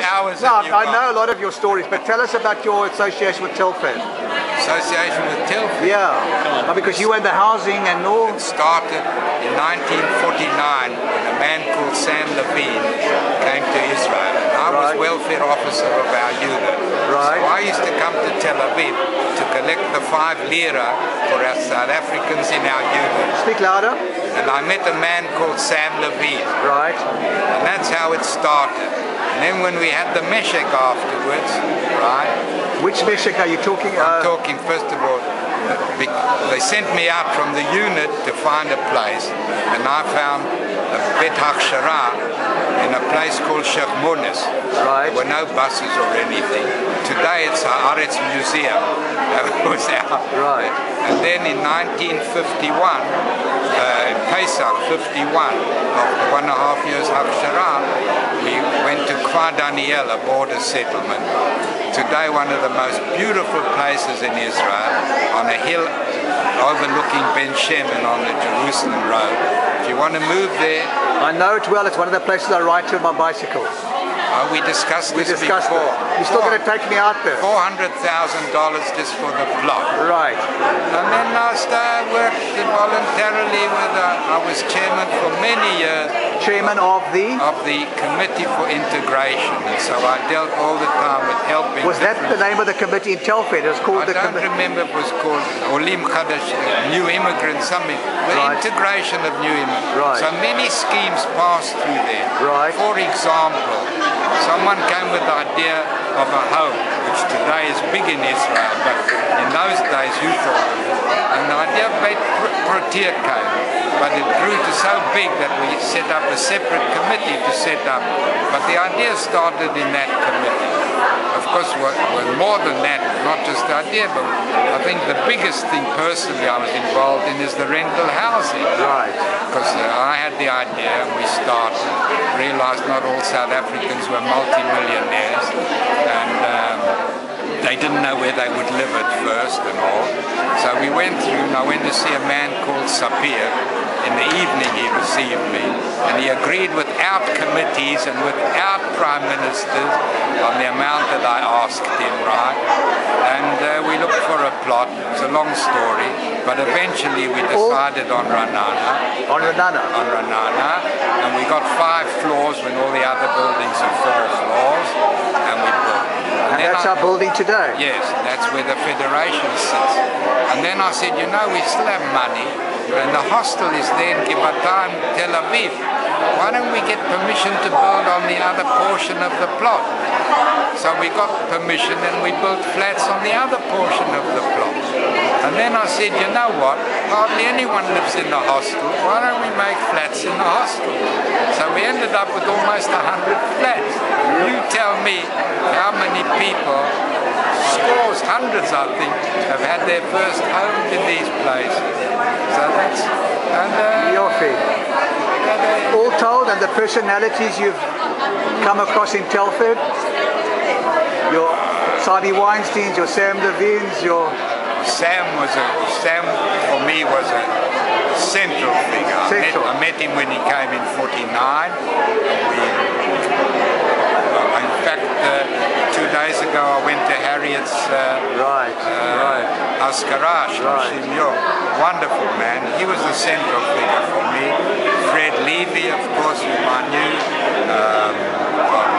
hours No, have you I got? know a lot of your stories, but tell us about your association with Telford. Association with Telford. Yeah, because you were in the housing and all. It started in 1949 when a man called Sam Levine came to Israel. And I was welfare officer of our unit. Right. So I used to come to Tel Aviv to collect the 5 lira for our South Africans in our unit. Speak louder. And I met a man called Sam Levine. Right. And that's how it started. And then when we had the Meshek afterwards, right? Which Meshek are you talking? I'm talking first of all, they sent me out from the unit to find a place, and I found a Bet Hakshara in a place called Sheikh Munis. Right. There were no buses or anything. Today it's Haaretz Museum. That was out. Right. And then in 1951, Pesach 51, after 1.5 years Hakshara, we went to Kfar Daniel, a border settlement. Today one of the most beautiful places in Israel, on a hill overlooking Ben Shemen on the Jerusalem road. If you want to move there... I know it well, it's one of the places I ride to on my bicycle. We discussed this before. You're still going to take me out there? $400,000 just for the plot. Right. And then I worked voluntarily with, I was chairman for many years. Chairman of the? Of the Committee for Integration. And so I dealt all the time with helping. Was that the name of the committee in Telford? It was called I don't remember, it was called Olim Chadash, New Immigrants, something. The integration of new immigrants. Right. So many schemes passed through there. Right. For example, someone came with the idea of a home, which today is big in Israel, but in those days who thought of it? And the idea of Beit Protea came, but it grew to so big that we set up a separate committee to set up. But the idea started in that committee. Of course, we're more than that, not just the idea, but I think the biggest thing personally I was involved in is the rental housing. Right. Because I had the idea and we started, realized not all South Africans were multi-millionaires, and they didn't know where they would live at first and all. So we went through, and I went to see a man called Sapir. In the evening he received me, and he agreed without committees and without prime ministers on the amount that I asked him, right? And we looked for a plot. It's a long story, but eventually we decided on Ranana. On Ranana? On Ranana, and we got 5 floors when all the other buildings are 4 floors, and we built. And that's our building today? Yes, and that's where the Federation sits. And then I said, you know, we still have money, and the hostel is there in Gibbatan, Tel Aviv. Why don't we get permission to build on the other portion of the plot? So we got permission and we built flats on the other portion of the plot. And then I said, you know what, hardly anyone lives in the hostel, why don't we make flats in the hostel? So we ended up with almost 100 flats. You tell me how many people, scores, hundreds I think, have had their first homes in these places. So that's... And, all told, and the personalities you've come across in Telford, your Sadie Weinsteins, your Sam Levines, your... Sam for me was a central figure. I met him when he came in '49. In fact, 2 days ago I went to Harriet's Askarash from Shimyon. Wonderful man. He was the central figure for me. Fred Levy, of course, whom I knew.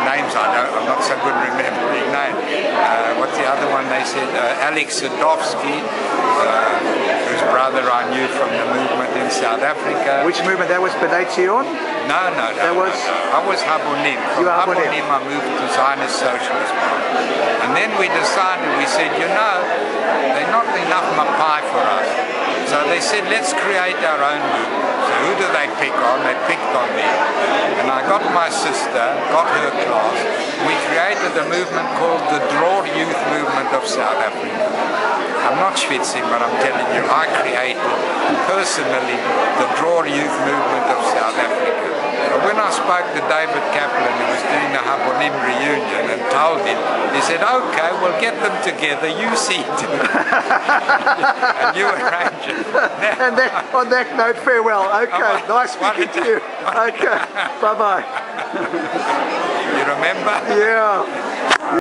Names I'm not so good remembering names. What's the other one they said? Alex Sadovsky, whose brother I knew from the movement in South Africa. Which movement? That was B'nai Zion? No. I was Habonim. From Habonim I moved to Zionist Socialist Party. And then we decided, we said, you know, they're not enough mapai for us. So they said, let's create our own movement. So who do they pick on? They picked on me. And I got my sister, got her class. We created a movement called the Dror Youth Movement of South Africa. I'm not schwitzing, but I'm telling you, I created personally the Dror Youth Movement of South Africa. But when I spoke to David Kaplan, who was doing the Habonim reunion, and told him, he said, okay, we'll get them together, you see to it. And you arrange it. And on that note, farewell. Okay, nice speaking to you. Okay, bye-bye. remember? Yeah.